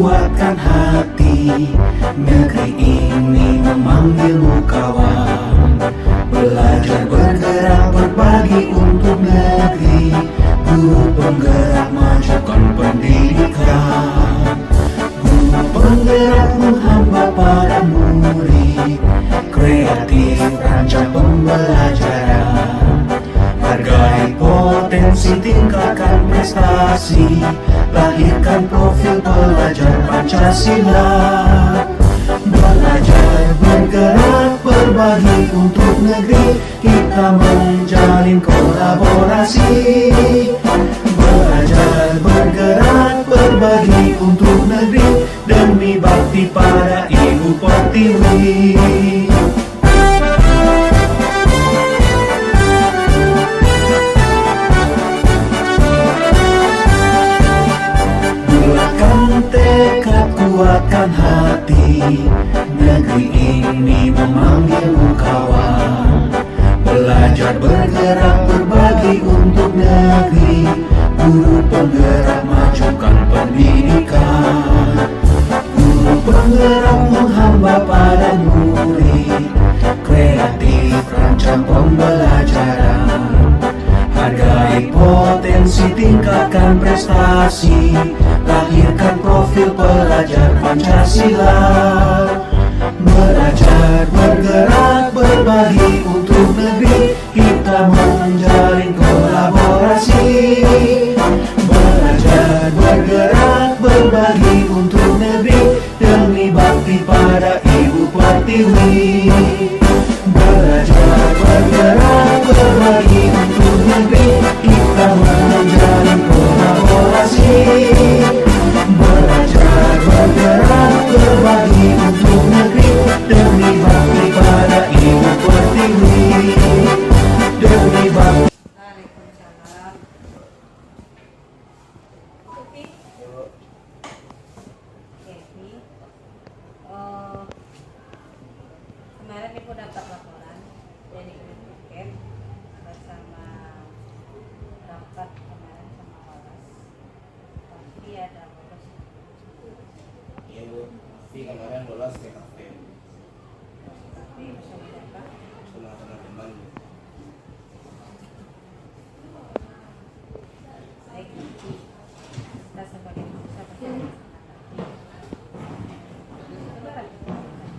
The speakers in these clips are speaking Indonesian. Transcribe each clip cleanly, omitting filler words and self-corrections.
kuatkan hati. Negeri ini memanggilmu kawan. Belajar bergerak berbagi untuk negeri. Guru penggerak majukan pendidikan. Guru penggerak menghamba para murid. Kreatif rancang pembelajaran. Hargai potensi, tingkatkan prestasi. Lahirkan profil pelajar Pancasila. Belajar bergerak berbagi untuk negeri. Kita menjalin kolaborasi. Belajar bergerak berbagi untuk negeri. Demi bakti pada Ibu Pertiwi. Tekad kuatkan hati. Negeri ini memanggilmu kawan. Belajar bergerak berbagi untuk negeri. Guru penggerak majukan pendidikan. Guru penggerak menghamba pada murid. Kreatif rancang pembelajaran. Hargai potensi, tingkatkan prestasi. Lahirkan profil pelajar Pancasila. Belajar bergerak berbagi untuk negeri. Kita menjalin kolaborasi. Belajar bergerak berbagi untuk negeri. Demi bakti pada Ibu Pertiwi. Belajar bergerak berbagi untuk negeri. Kita menjalin kolaborasi. Belajar bergerak berbagi untuk negeri. Demi bakti pada Ibu Pertiwi. Demi bakti. Waalaikumsalam. Oke, kemarin Ibu dapat laporan dari Kemenkes bersama rapat kemarin sama Walas. Tapi ada lolos. Iya Bu, tapi kemarin lolos ke kafe Tapi bersama siapa? sama teman-teman. Baik, kita sebagai manusia pasti ada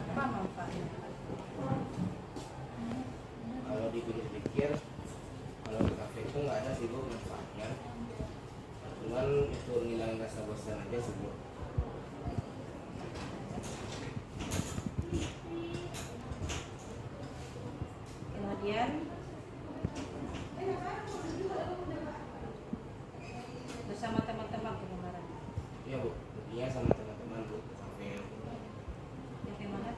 apa manfaatnya? Kalau dipikir-pikir, kalau ke kafe itu nggak ada sih Bu manfaatnya. Cuman itu ngilangin rasa bosan aja sih Bu. Kemudian bersama teman-teman kemarin Iya Bu, intinya sama teman-teman Bu ke kafe. di mana?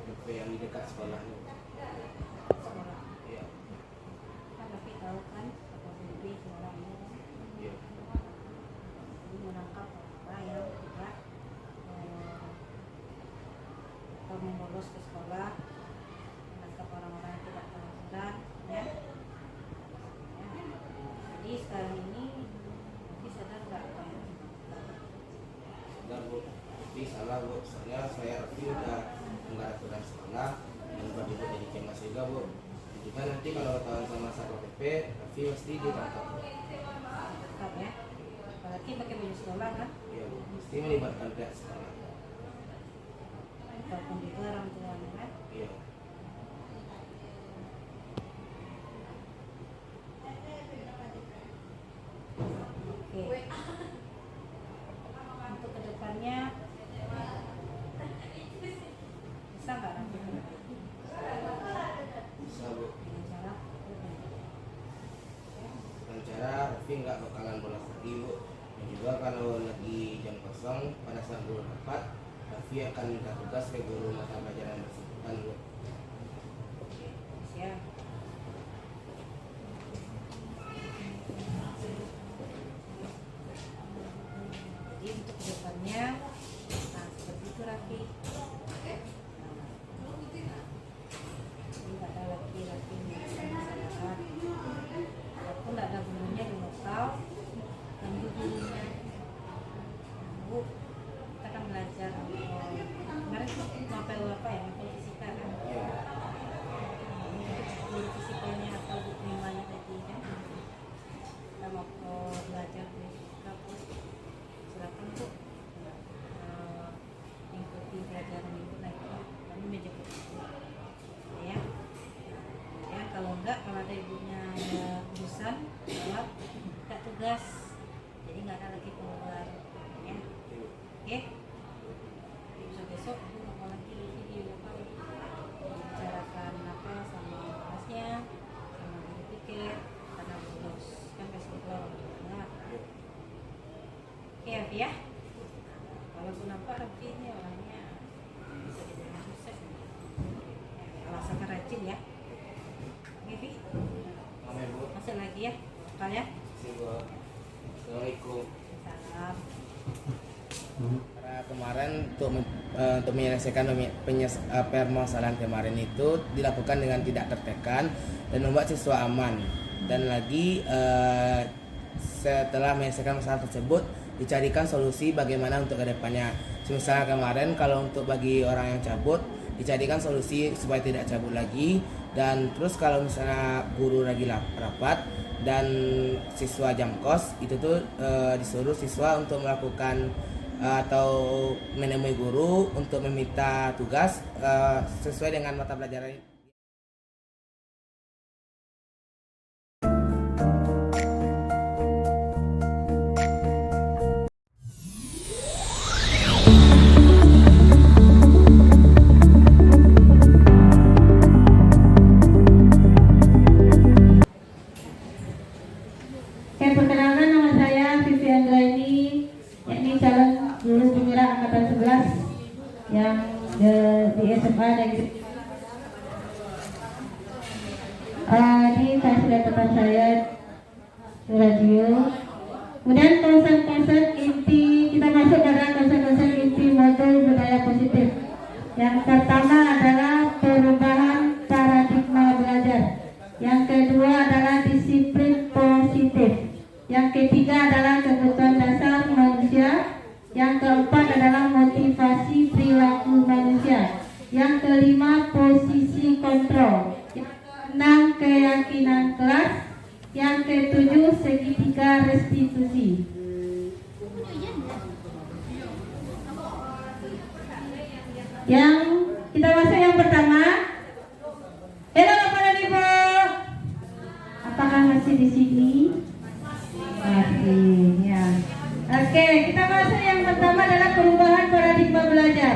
Kafe yang di dekat sekolahnya. Sekolah. Iya, Kan tapi tahu kan apa BB sekolah ini iya. ini menangkap orang yang tidak lolos ke sekolah, menangkap orang-orang yang tidak taat ya. Jadi sekarang ini nanti sadar nggak apa yang Sadar Bu, tapi salah Bu. Soalnya saya Raffi udah nggak aturan sekolah dan buat Ibu jadi kemas juga Bu. Juga nanti kalau tahun sama Satpol PP, Raffi pasti ditangkap. tetap ya, apalagi pakai baju sekolah kan, Iya Bu, mesti melibatkan pihak sekolah. walaupun juga orang tuanya kan. Iya. Oke. Untuk kedepannya bisa nggak nanti Bisa Bu. dengan cara Dengan cara Raffi nggak bakalan bolos lagi Bu. Dan juga kalau lagi jam kosong pada saat guru rapat, Raffi akan minta tugas ke guru mata pelajaran bersangkutan Bu. siap. Jadi untuk kedepannya, nah seperti itu Raffi. Jadi nggak ada laki-laki yang masyarakat, walaupun nggak ada gurunya di lokal, dan gurunya Bu, kita kan ya, Kak ya. Assalamualaikum. Salam. Karena kemarin untuk menyelesaikan permasalahan kemarin itu dilakukan dengan tidak tertekan dan membuat siswa aman. Dan lagi setelah menyelesaikan masalah tersebut dicarikan solusi bagaimana untuk kedepannya. Misalnya kemarin kalau untuk bagi orang yang cabut dicarikan solusi supaya tidak cabut lagi. Dan terus kalau misalnya guru lagi rapat dan siswa jam kos itu tuh disuruh siswa untuk melakukan atau menemui guru untuk meminta tugas sesuai dengan mata pelajaran. Perkenalkan, nama saya Vivi Anggraini, yakni calon lulus penggerak angkatan 11 yang di SMA Negeri. Ini fasilitas saya di radio. Kemudian konsen-konsen inti, kita masuk pada konsen-konsen inti modul budaya positif. Yang pertama adalah perubahan paradigma belajar. Yang kedua adalah disiplin positif. Yang ketiga adalah kebutuhan dasar manusia. Yang keempat adalah motivasi perilaku manusia. Yang kelima posisi kontrol. Yang keenam keyakinan kelas. Yang ketujuh segitiga restitusi. Yang kita masuk yang pertama. Halo Bapak dan Ibu. Apakah masih di sini? Masih, ya. Oke, kita masuk yang pertama adalah perubahan paradigma belajar.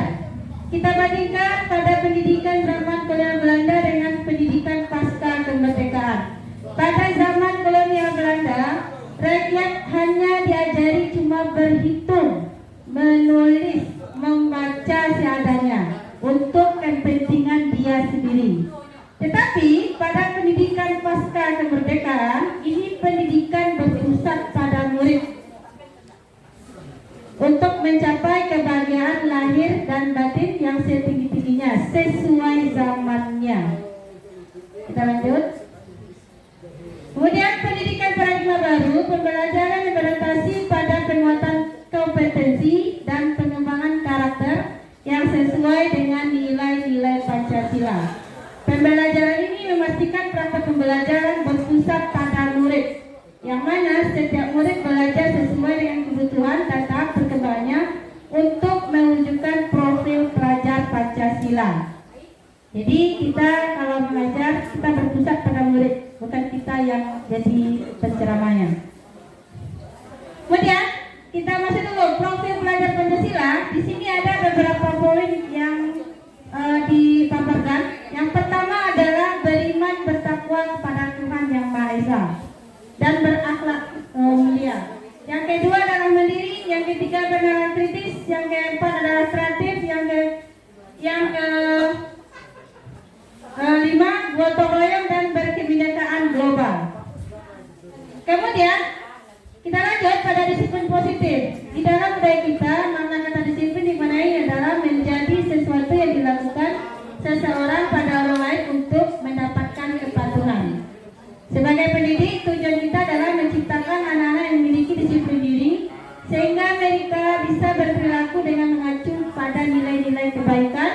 Kita bandingkan pada pendidikan zaman kolonial Belanda dengan pendidikan pasca kemerdekaan. Pada zaman kolonial Belanda, rakyat hanya diajari cuma berhitung, menulis, membaca seadanya untuk kepentingan dia sendiri. Tetapi pada pendidikan pasca kemerdekaan, ini pendidikan berpusat pada murid untuk mencapai kebahagiaan lahir dan batin yang setinggi-tingginya sesuai zamannya. Kita lanjut. Kemudian pendidikan paradigma baru, pembelajaran yang beradaptasi pada penguatan kompetensi dan pengembangan karakter yang sesuai dengan nilai-nilai Pancasila. Pembelajaran ini memastikan praktek pembelajaran berpusat pada murid, yang mana setiap murid belajar sesuai dengan kebutuhan dan tahap perkembangannya untuk mewujudkan profil pelajar Pancasila. Jadi kita kalau mengajar, kita berpusat pada murid, bukan kita yang jadi penceramahnya. Kemudian kita masuk dulu profil pelajar Pancasila. Di sini ada beberapa poin yang dipaparkan. Yang pertama adalah beriman bertakwa kepada Tuhan Yang Maha Esa dan berakhlak mulia. Yang kedua adalah mandiri. Yang ketiga bernalar kritis. Yang keempat adalah kreatif. Yang kelima gotong royong dan berkebinekaan global. Kemudian kita lanjut pada disiplin positif. Di dalam budaya kita, makna kata disiplin dimaknai adalah menjadi sesuatu yang dilakukan seseorang pada orang lain untuk mendapatkan kepatuhan. Sebagai pendidik, tujuan kita adalah menciptakan anak-anak yang memiliki disiplin diri sehingga mereka bisa berperilaku dengan mengacu pada nilai-nilai kebaikan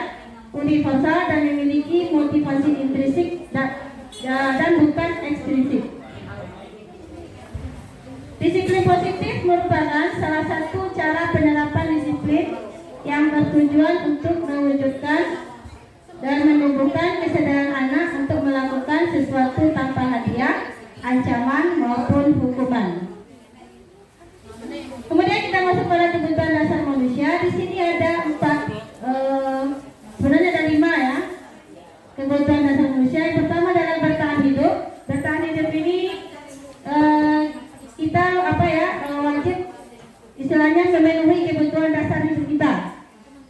universal dan memiliki motivasi intrinsik dan bukan ekstrinsik. Disiplin positif merupakan salah satu cara penerapan disiplin yang bertujuan untuk mewujudkan dan menumbuhkan kesadaran anak untuk melakukan sesuatu tanpa hadiah, ancaman maupun hukuman. Kemudian kita masuk pada kebutuhan dasar manusia. Di sini ada 4, sebenarnya ada 5 ya. Kebutuhan dasar manusia. Yang pertama adalah bertahan hidup. Bertahan hidup ini kita wajib istilahnya memenuhi kebutuhan dasar hidup kita.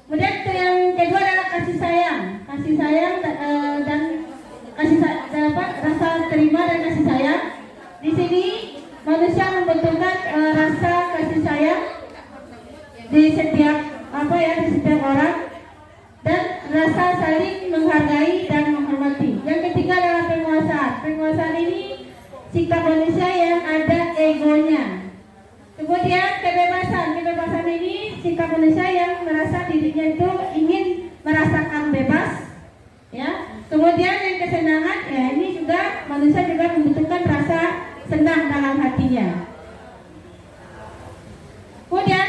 Kemudian yang kedua adalah kasih sayang dan rasa terima dan kasih sayang. Di sini di setiap orang, dan rasa saling menghargai dan menghormati. Yang ketiga adalah penguasaan. Penguasaan ini sikap manusia yang ada egonya. Kemudian kebebasan ini sikap manusia yang merasa dirinya itu ingin merasakan bebas, ya. Kemudian yang kesenangan, ya ini juga manusia juga membutuhkan rasa senang dalam hatinya. Kemudian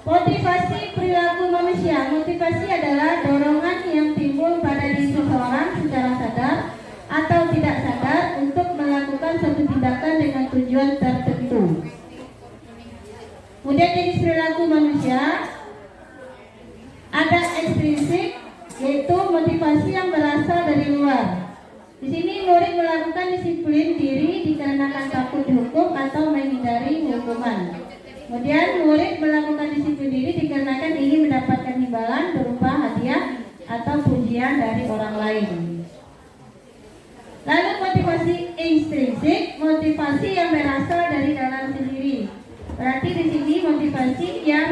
motivasi perilaku manusia. Motivasi adalah dorongan yang timbul pada diri seseorang secara sadar atau tidak sadar untuk melakukan suatu tindakan dengan tujuan tertentu. Kemudian jenis perilaku manusia ada ekstrinsik, yaitu motivasi yang berasal dari luar. Di sini murid melakukan disiplin diri dikarenakan takut dihukum atau menghindari hukuman. Kemudian murid melakukan disiplin diri dikarenakan ingin mendapatkan imbalan berupa hadiah atau pujian dari orang lain. Lalu motivasi intrinsik, motivasi yang berasal dari dalam sendiri. Berarti di sini motivasi yang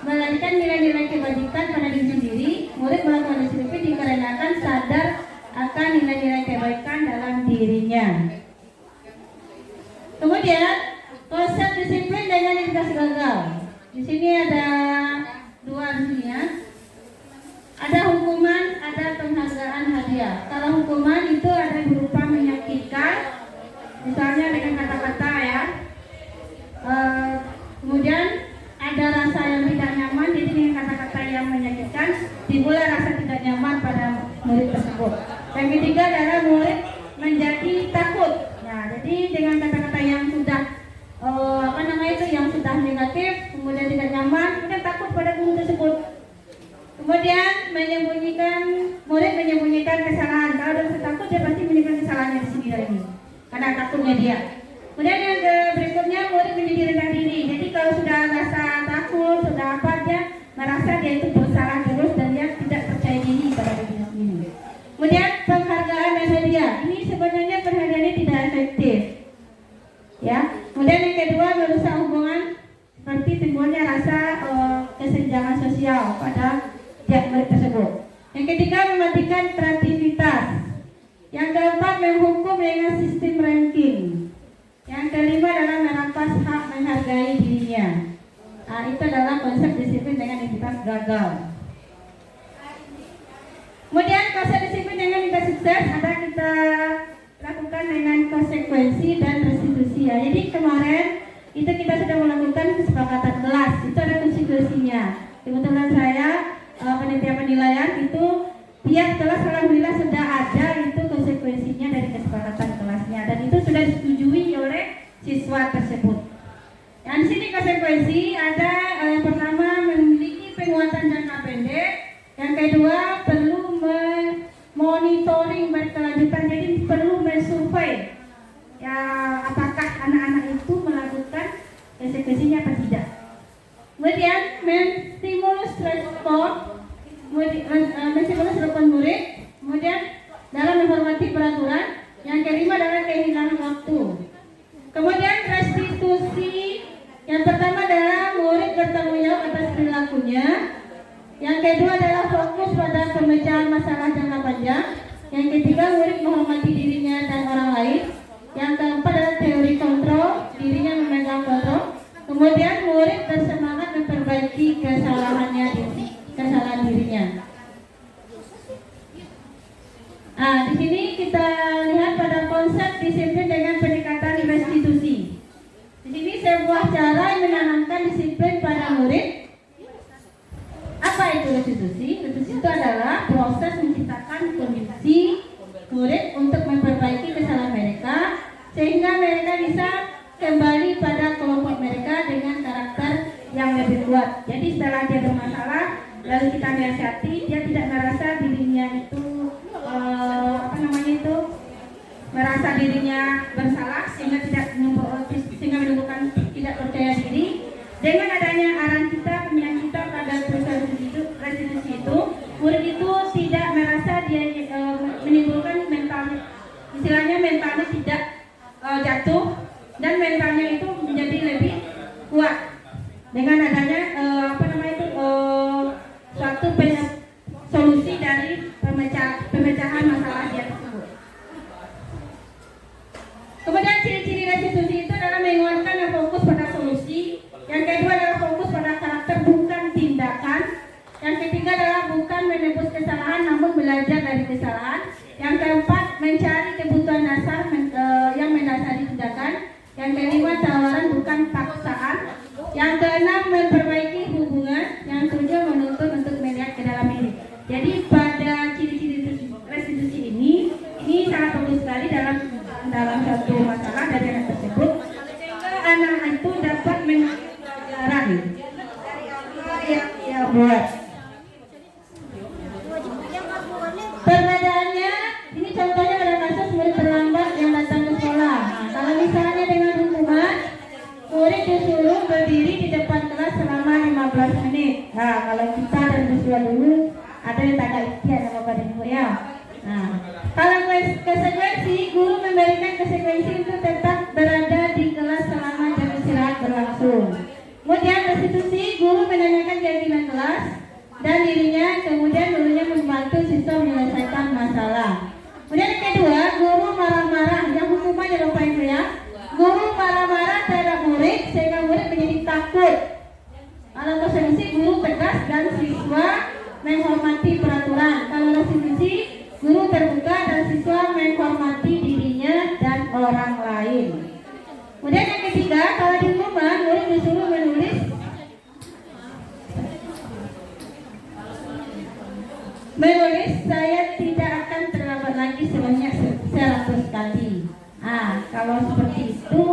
melahirkan nilai-nilai kebajikan pada diri sendiri. Murid melakukan disiplin dikarenakan sadar akan nilai-nilai kebaikan dalam dirinya. Kemudian konsep disiplin dengan indikasi gagal. Di sini ada dua di sini ya. Ada hukuman, ada penghargaan hadiah. Kalau hukuman itu ada berupa menyakitkan, misalnya dengan kata-kata ya. Kemudian ada rasa yang tidak nyaman, jadi dengan kata-kata yang menyakitkan timbul rasa tidak nyaman pada murid tersebut. Yang ketiga adalah murid menjadi takut. Nah, jadi dengan kata-kata yang sudah yang sudah negatif, kemudian tidak nyaman, kemudian takut pada guru tersebut. Kemudian murid menyembunyikan kesalahan. Kalau ada rasa takut, dia pasti menyembunyikan kesalahannya di sini lagi, karena takutnya dia. Kemudian yang berikutnya murid menjadi rendah diri. Jadi kalau sudah rasa takut, sudah apa, dia merasa dia itu bersalah terus dan dia tidak percaya diri pada dirinya sendiri. Kemudian penghargaan dan hadiah. Ini sebenarnya penghargaan ini tidak efektif. Ya. Kemudian yang kedua merusak hubungan, seperti timbulnya rasa kesenjangan sosial pada pihak murid tersebut. Yang ketiga mematikan kreativitas. Yang keempat menghukum dengan sistem ranking. Yang kelima adalah merampas hak menghargai dirinya. Nah, itu adalah konsep disiplin dengan identitas gagal. Kemudian konsep disiplin dengan identitas sukses ada kita lakukan dengan konsekuensi dan restitusi ya. Jadi kemarin itu kita sudah melakukan kesepakatan kelas, itu ada konsekuensinya. Teman-teman saya panitia penilaian itu tiap kelas alhamdulillah sudah ada itu konsekuensinya dari kesepakatan kelasnya, dan itu sudah disetujui oleh siswa tersebut. Dan di sini konsekuensi ada yang pertama memiliki penguatan jangka pendek, yang kedua perlu monitoring berkelanjutan, jadi perlu mensurvei ya apakah anak-anak itu melakukan konsekuensinya apa tidak. Kemudian menstimulus respon murid, kemudian dalam menghormati peraturan. Yang kelima adalah kehilangan waktu. Kemudian restitusi, yang pertama adalah murid bertanggung jawab atas perilakunya. Yang kedua adalah fokus pada pemecahan masalah jangka panjang. Yang ketiga murid menghormati dirinya dan orang lain. Yang keempat adalah teori kontrol, dirinya memegang kontrol. Kemudian murid bersemangat memperbaiki kesalahan dirinya. Nah, di sini kita lihat pada konsep disiplin dengan pendekatan restitusi. Di sini sebuah cara yang menanamkan disiplin pada murid. Apa itu restitusi? Restitusi itu adalah proses menciptakan kondisi murid untuk memperbaiki kesalahan mereka sehingga mereka bisa kembali pada kelompok mereka dengan karakter yang lebih kuat. Jadi setelah dia bermasalah, lalu kita nasihati, dia tidak merasa dirinya itu merasa dirinya bersalah sehingga menimbulkan tidak percaya diri. Dengan adanya arahan kita, pembinaan kita pada proses restitusi itu, murid itu tidak merasa dia menimbulkan mentalnya, istilahnya mentalnya tidak jatuh, dan mentalnya itu menjadi lebih kuat dengan adanya suatu solusi dari pemecahan masalah dia tersebut. Kemudian ciri-ciri restitusi itu adalah menguatkan yang fokus pada solusi. Yang kedua adalah fokus pada karakter bukan tindakan. Yang ketiga adalah bukan menebus kesalahan namun belajar dari kesalahan. Yang keempat mencari kebutuhan dasar yang mendasari tindakan. Yang kelima tawaran bukan paksaan. Yang keenam memperbaiki hubungan. Yang ketujuh menuntut untuk melihat ke dalam diri. Jadi pada ciri-ciri restitusi ini sangat bagus sekali dalam satu masalah dari anak tersebut, sehingga anak itu dapat mengambil pelajaran yang dia buat. Perbedaannya ini contohnya pada kasus murid terlambat yang datang ke sekolah. Nah, kalau misalnya dengan hukuman, murid disuruh berdiri di depan kelas selama 15 menit. Nah, kalau kita dan siswa dulu ada yang tak ada ikhtiar sama Bapak Ibu ya. Nah, kalau konsekuensi, guru memberikan konsekuensi untuk tetap berada di kelas selama jam istirahat berlangsung. Kemudian restitusi, guru menanyakan keyakinan kelas dan dirinya, kemudian gurunya membantu siswa menyelesaikan masalah. Kemudian yang kedua, guru marah-marah, yang hukumannya Bapak Ibu ya. Guru marah-marah terhadap murid sehingga murid menjadi takut. Kalau konsekuensi, guru tegas dan siswa menghormati peraturan. Kalau restitusi, guru terbuka dan siswa menghormati dirinya dan orang lain. Kemudian yang ketiga, kalau di rumah murid disuruh menulis saya tidak akan terlambat lagi sebanyak 100 kali. Kalau seperti itu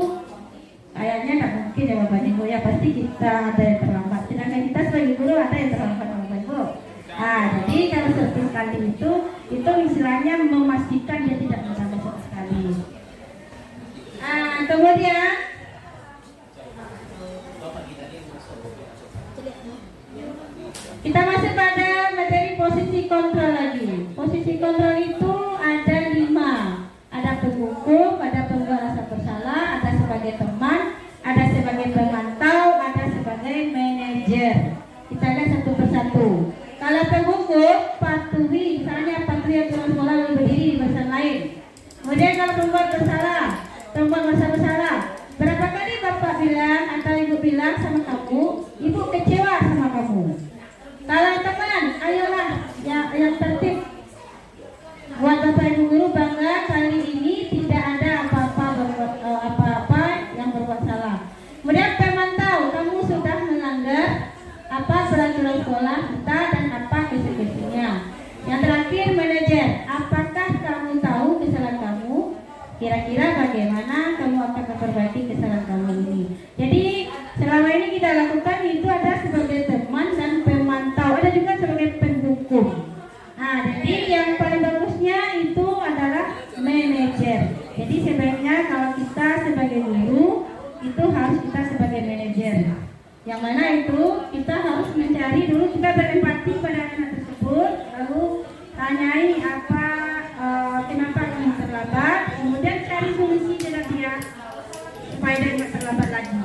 kayaknya tidak mungkin ya Bapak Ibu ya, pasti kita ada yang terlambat. Sedangkan kita sebagai guru ada yang terlambat Bapak Ibu. Jadi kalau 100 kali itu istilahnya memastikan dia tidak menambah 100 kali. Kemudian kita masuk pada materi posisi kontrol lagi. Posisi kontrol itu ada 5. Ada penghukum, ada pembuat rasa bersalah, ada sebagai teman, ada sebagai pemantau, ada sebagai manajer. Kita lihat satu persatu. Kalau penghukum, patuhi, misalnya patuhi aturan sekolah lalu berdiri di barisan lain. Kemudian kalau pembuat rasa bersalah, berapa kali Bapak bilang atau Ibu bilang sama kamu, Ibu kecewa sama kamu. Kalau teman, ayolah yang tertib. Buat Bapak Ibu guru bangga kali ini tidak ada apa-apa yang berbuat salah. Kemudian pemantau, kamu sudah melanggar apa peraturan sekolah kita dan apa konsekuensinya. Yang terakhir manajer, apakah kamu tahu kesalahan kamu? Kira-kira bagaimana kamu akan memperbaiki kesalahan kamu ini? Jadi selama ini kita lakukan itu ada sebagai teman dan pemantau, ada juga sebagai penghukum. Jadi yang paling bagusnya itu adalah manajer. Jadi sebaiknya kalau kita sebagai guru itu harus kita sebagai manajer. Yang mana itu kita harus mencari dulu, kita berempati pada anak tersebut, lalu tanyai apa kenapa kamu terlambat, kemudian cari solusi dengan dia supaya dia tidak terlambat lagi.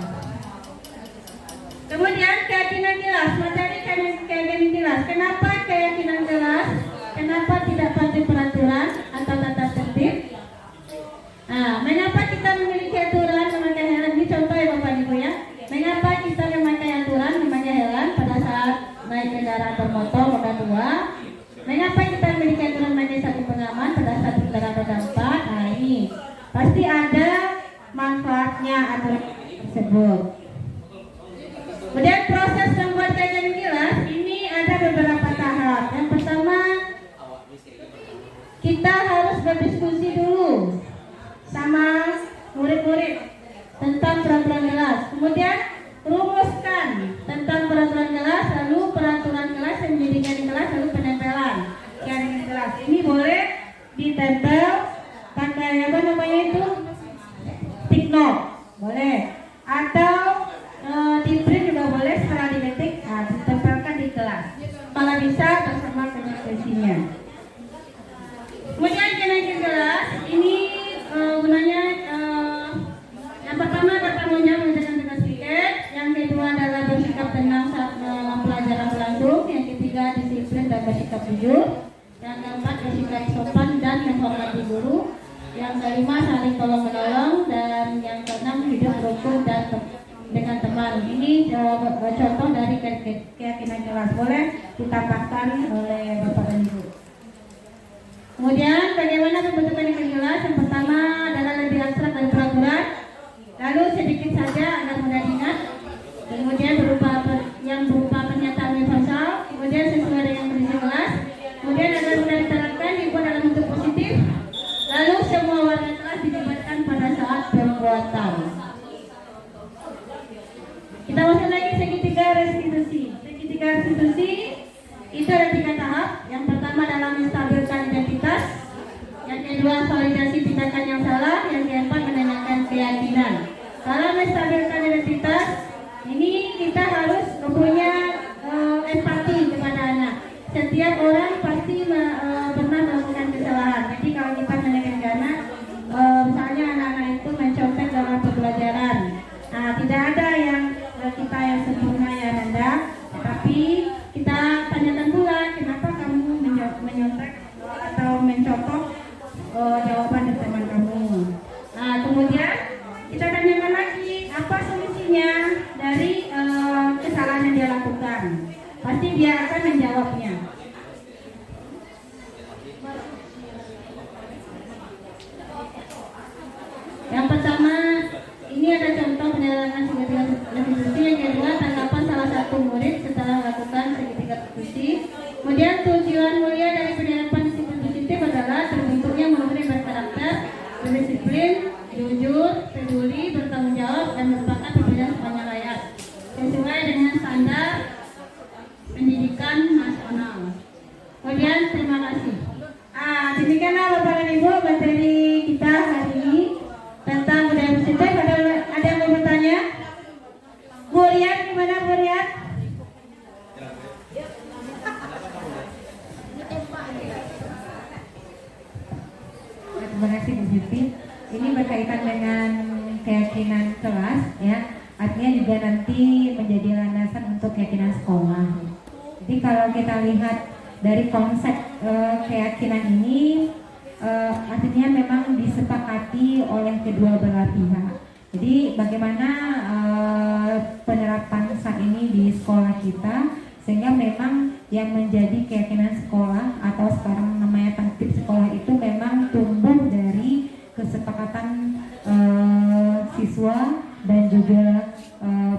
Kemudian keyakinan jelas, materi keyakinan jelas. Kenapa keyakinan jelas? Kenapa tidak patuhi peraturan atau tata tertib? Mengapa kita memiliki aturan memakai helm? Ini contoh ya Bapak Ibu ya. Mengapa kita memakai aturan memakai helm pada saat naik kendaraan bermotor roda 2? Mengapa kita memiliki aturan memakai sabuk pengaman pada saat kendaraan roda 4? Ini pasti ada manfaatnya aturan tersebut. Kemudian proses membuat keyakinan jelas ini ada beberapa tahap. Yang pertama, kita harus berdiskusi dulu sama murid-murid tentang peraturan kelas. Kemudian rumuskan tentang peraturan kelas, lalu peraturan kelas yang menjadikan kelas, lalu penempelan keyakinan kelas. Ini boleh ditempel pakai apa namanya itu? Stick note, boleh. Atau di print juga boleh setelah dimetik, ditempelkan di kelas. Kalau bisa bersama konsekuensinya. Kemudian kenaikan kelas ini gunanya yang pertama bertanggung jawab mengerjakan tugas piket, yang kedua adalah bersikap tenang saat pelajaran berlangsung, yang ketiga disiplin dan bersikap jujur. Yang keempat, bersikap sopan dan menghormati guru. Yang kelima, saling tolong menolong. Dan yang keenam, hidup rukun dan dengan teman. Ini contoh dari keyakinan kelas. Boleh ditambahkan oleh Bapak dan Ibu. Kemudian bagaimana pembentukan yang kelas? Yang pertama adalah lebih abstrak dari peraturan, lalu sedikit saja agar mudah diingat. Kemudian yang berupa pernyataan universal, kemudian sesuai dengan prinsip kelas, kemudian agar mudah diterapkan dibuat dalam bentuk positif, lalu semua warga kelas dilibatkan pada saat pembuatan. Kita masuk lagi segitiga restitusi. Segitiga restitusi itu ada 3 tahap. Yang pertama adalah menstabilkan identitas, yang kedua validasi tindakan yang salah, yang keempat menanyakan keyakinan. Kalau menstabilkan identitas, ini kita harus mempunyai empati kepada anak. Setiap orang pasti pernah melakukan kesalahan. Jadi kalau kita menanyakan ke anak, misalnya anak-anak itu mencontek dalam pembelajaran, tidak ada yang kita yang sempurna ya Nanda, tetapi kita tanyakan pula kenapa kamu menyontek atau mencontoh jawaban dari teman kamu. Kemudian kita tanyakan lagi apa solusinya dari kesalahan yang dia lakukan. Pasti dia akan menjawabnya. Yang pertama, ini ada contoh penyelenggaraan segitiga restitusi. Yang kedua, tanggapan salah satu murid setelah melakukan segitiga restitusi. Kemudian tujuan mulia dari penerapan disiplin positif adalah terbentuknya murid berkarakter, berdisiplin, jujur, peduli, bertanggung jawab, dan merupakan pembelajaran sepanjang hayat sesuai dengan standar pendidikan nasional. Kemudian terima kasih. Demikianlah Bapak dan Ibu materi kita hari ini tentang budaya positif. Ada yang mau bertanya? Bu Rian, gimana Bu Rian? Terima kasih Bu Siti. Ini berkaitan dengan keyakinan kelas, ya. Artinya juga nanti menjadi landasan untuk keyakinan sekolah. Jadi kalau kita lihat dari konsep keyakinan ini, artinya memang disepakati oleh kedua belah pihak. Jadi bagaimana penerapan saat ini di sekolah kita, sehingga memang yang menjadi keyakinan sekolah atau sekarang namanya tertib sekolah itu memang tumbuh dari kesepakatan siswa dan juga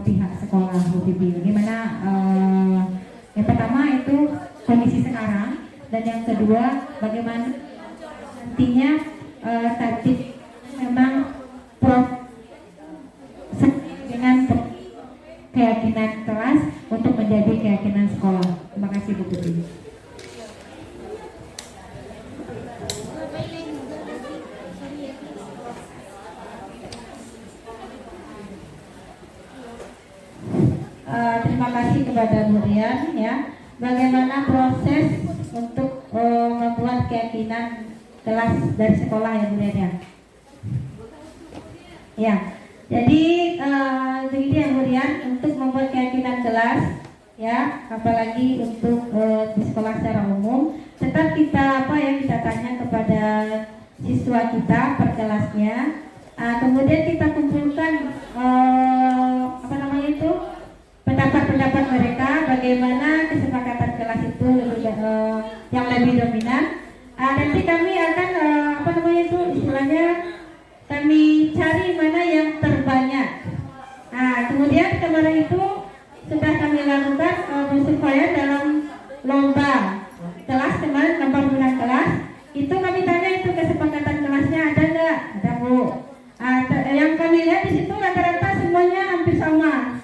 pihak sekolah Bu Bibi. Gimana yang pertama itu kondisi sekarang, dan yang kedua bagaimana nantinya tertib memang dengan keyakinan kelas untuk menjadi keyakinan sekolah. Terima kasih Bu Bibi. Terima kasih kepada Bu Rian, ya. Bagaimana proses untuk membuat keyakinan kelas dari sekolah ya Bu Rian, ya? Ya, jadi begini ya Bu Rian, untuk membuat keyakinan kelas, ya, apalagi untuk di sekolah secara umum, tetap kita kita tanya kepada siswa kita per kelasnya. Kemudian kita kumpulkan pendapat mereka, bagaimana kesepakatan kelas itu yang lebih dominan. Nanti kami akan istilahnya kami cari mana yang terbanyak. Kemudian kemarin itu sudah kami lakukan pensurveian dalam lomba kelas kemarin, lomba pembinaan kelas. Itu kami tanya itu kesepakatan kelasnya ada nggak? Ada Bu. Yang kami lihat di situ rata-rata semuanya hampir sama.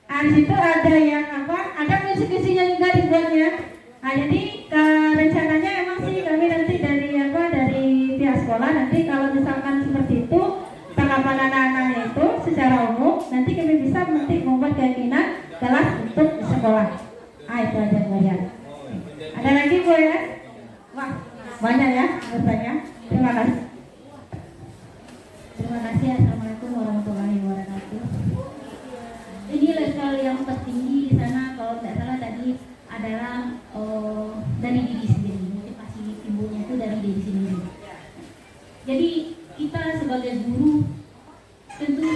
Di situ ada yang ada kisi-kisinya juga dibuatnya. Jadi rencananya emang sih kami nanti dari pihak sekolah nanti kalau misalkan seperti itu tanggapan anak-anaknya itu secara umum nanti kami bisa membuat keyakinan kelas untuk sekolah. Itu aja Bu ya. Ada lagi Bu ya? Wah, banyak ya bertanya. Terima kasih. Terima kasih. Assalamualaikum warahmatullahi wabarakatuh. Ini level yang tertinggi di sana kalau tidak salah tadi adalah dari diri sendiri, motivasi timbulnya itu dari diri sendiri. Jadi kita sebagai guru tentu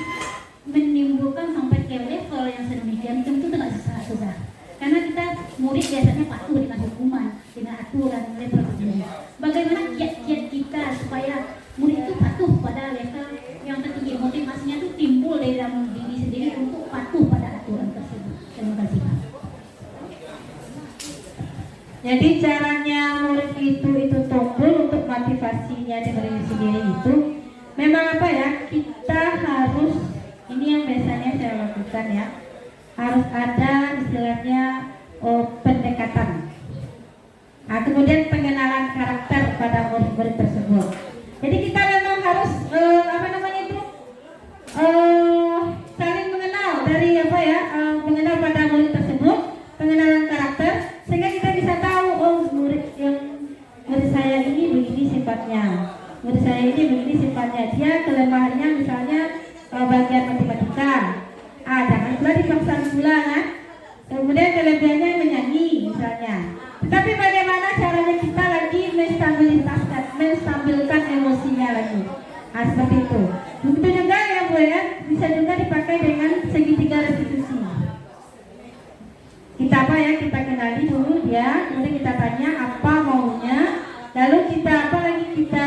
menimbulkan sampai ke level yang sedemikian tentu tidak susah. Karena kita murid biasanya patuh dengan hukuman, dengan aturan level tertentu. Bagaimana kiat-kiat kita supaya murid itu patuh pada level yang tertinggi, motivasinya itu timbul dari dalam diri sendiri untuk patuh pada aturan tersebut. Terima kasih Pak. Jadi caranya murid itu tumbuh untuk motivasinya dari diri sendiri itu memang apa ya, kita harus, ini yang biasanya saya lakukan ya, harus ada istilahnya pendekatan. Nah, kemudian pengenalan karakter pada murid-murid tersebut. Jadi kita memang harus saling mengenal dari mengenal pada murid tersebut, pengenalan karakter, sehingga kita bisa tahu murid saya ini begini sifatnya, murid saya ini begini sifatnya, dia kelemahannya misalnya bagian matematika. Jangan pula dipaksa pula kan. Kemudian kelebihannya menyanyi misalnya. Tetapi bagaimana caranya kita lagi menstabilkan emosinya lagi. Seperti itu. Begitu juga ya Bu ya, bisa juga dipakai dengan segitiga restitusi. Kita kita kenali dulu dia, kemudian kita tanya apa maunya, lalu kita baru kita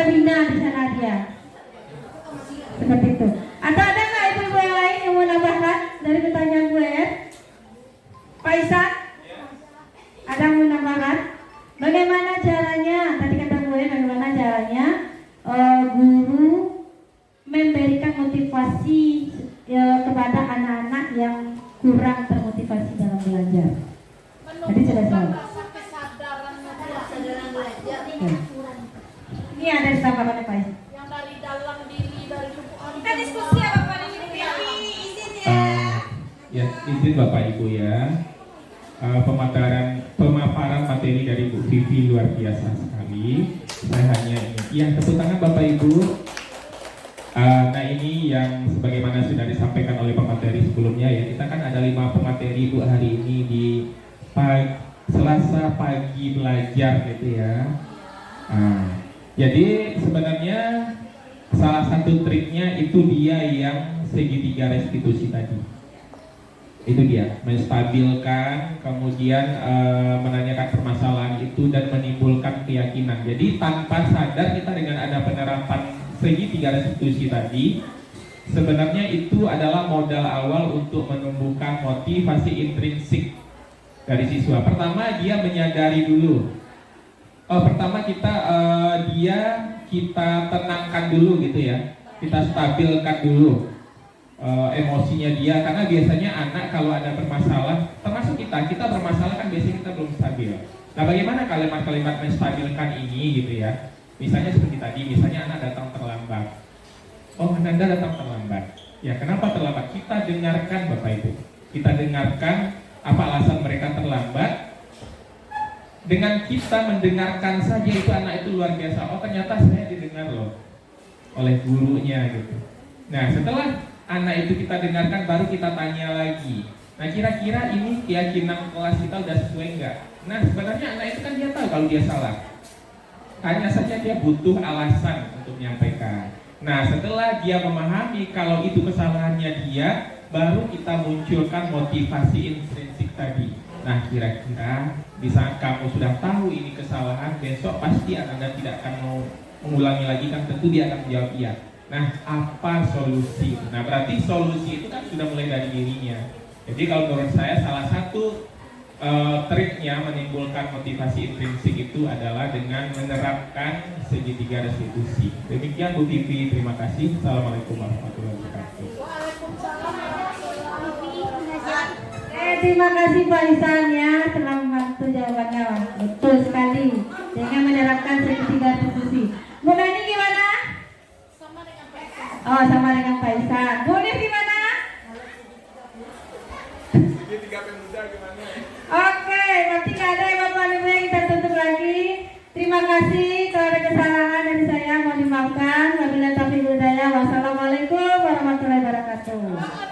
bina di sana dia. Seperti itu. Atau ada nggak ibu-ibu yang lain yang mau nambahkan dari pertanyaan Bu ya? Pak Isan? Ada yang mau nambahkan? Bagaimana caranya? Tadi kata Bu ya, bagaimana caranya guru memberikan motivasi kepada anak-anak yang kurang termotivasi dalam belajar. Tadi sudah jawab. Ini ada tambahannya Pak Isan. Yang dari dalam diri, dari lubuk hati. Kita diskusi ya Bapak Ibu ya. Izin ya. Ya, izin Bapak Ibu ya. Pemaparan materi dari Bu Vivi luar biasa sekali. Saya hanya yang tepuk tangan Bapak Ibu. Nah ini yang sebagaimana sudah disampaikan oleh pemateri sebelumnya ya, kita kan ada 5 pemateri Bu hari ini di Selasa pagi belajar gitu ya. Jadi sebenarnya salah satu triknya itu dia yang segitiga restitusi tadi. Itu dia, menstabilkan, kemudian menanyakan permasalahan itu dan menimbulkan keyakinan. Jadi tanpa sadar kita dengan ada penerapan segitiga restitusi tadi, sebenarnya itu adalah modal awal untuk menumbuhkan motivasi intrinsik dari siswa. Pertama dia menyadari dulu. Pertama kita tenangkan dulu gitu ya, kita stabilkan dulu emosinya dia, karena biasanya anak kalau ada bermasalah, termasuk kita bermasalah kan biasanya kita belum stabil. Nah bagaimana kalimat-kalimat menstabilkan ini gitu ya? Misalnya seperti tadi, misalnya anak datang terlambat. Ananda datang terlambat. Ya kenapa terlambat? Kita dengarkan Bapak Ibu, kita dengarkan apa alasan mereka terlambat. Dengan kita mendengarkan saja itu anak itu luar biasa. Ternyata saya didengar loh oleh gurunya gitu. Nah setelah anak itu kita dengarkan, baru kita tanya lagi. Nah kira-kira ini keyakinan kelas kita udah sesuai enggak? Nah sebenarnya anak itu kan dia tahu kalau dia salah. Hanya saja dia butuh alasan untuk menyampaikan. Nah setelah dia memahami kalau itu kesalahannya dia, baru kita munculkan motivasi intrinsik tadi. Nah kira-kira di saat kamu sudah tahu ini kesalahan, besok pasti Anda tidak akan mau mengulangi lagi kan, tentu dia akan menjawab iya. Nah apa solusi? Nah berarti solusi itu kan sudah mulai dari dirinya. Jadi kalau menurut saya salah satu triknya menimbulkan motivasi intrinsik itu adalah dengan menerapkan segitiga restitusi. Demikian Bu Vivi, terima kasih. Assalamualaikum warahmatullahi wabarakatuh. Waalaikumsalam warahmatullahi wabarakatuh. Terima kasih Pak Isan ya, telah membantu jawabannya. Betul sekali, dengan menerapkan segitiga restitusi. Bu Nani gimana? Sama dengan Pak Isan. Sama dengan Pak Isan. Bu Nif gimana? Ini 3 pemuda gimana? Oke, berarti nggak ada ya Bapak Ibu yang kita tutup lagi. Terima kasih, kalau ada kesalahan dari saya mohon dimaafkan. Wabillahi taufiq wal hidayah. Wassalamualaikum warahmatullahi wabarakatuh.